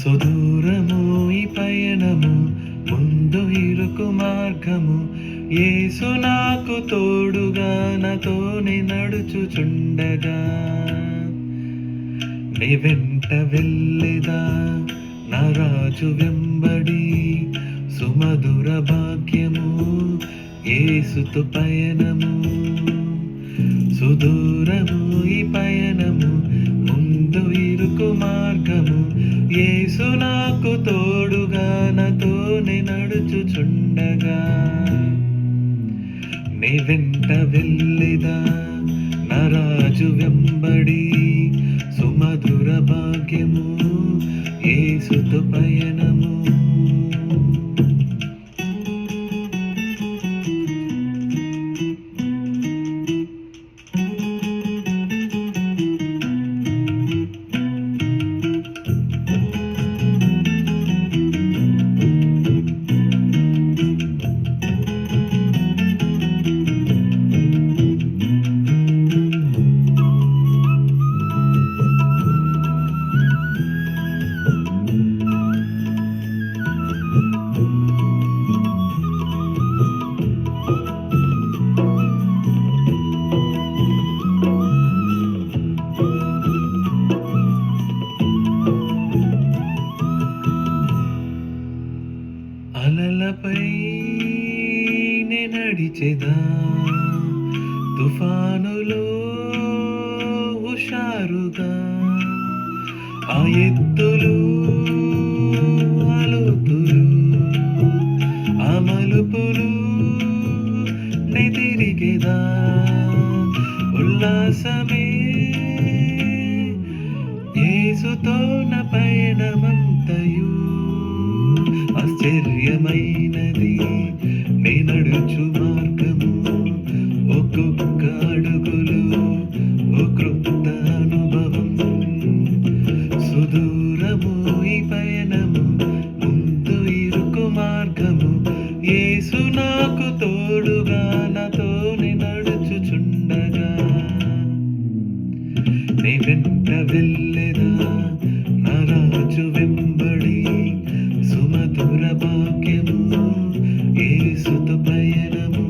సుదూరము ఈ పయనము, ముందు ఇరుకు మార్గము. యేసు నాకు తోడుగా నాతోనే నడుచుచుండగా, నీ వెంట వెళ్ళెదా నా రాజు వెంబడి. సుమధుర భాగ్యము యేసుతో పయనము. సుదూరము ఈ పయనము, ముందు ఇరుకు మార్గము. యేసు నాకు తోడుగా నాతోనే నడుచుచుండగా, నీ వెంట వెళ్ళెదా నా రాజు వెంబడి. సుమధుర భాగ్యము యేసుతో పయనము. అలలపై నే నడిచెదా, తుఫానులో హుషారుగా. ఆ ఎత్తులు ఆ లోతులు, ఆ మలుపులు నే తిరిగెదా. ఉల్లాసమే యేసుతో నా పయనమంతయు. ఆశ్చర్యమైనది నే నడుచు మార్గము, ఒక్కొక్క అడుగులు ఓ క్రొత్త అనుభవం. సుదూరము ఈ పయనము, ముందు ఇరుకు మార్గము. యేసు నాకు తోడుగా నాతోనే నడుచుచుండగా, నీ వెంట వెళ్ళెదా నా రాజు వెంబడి. సుమధుర భాగ్యము యేసుతో పయనము.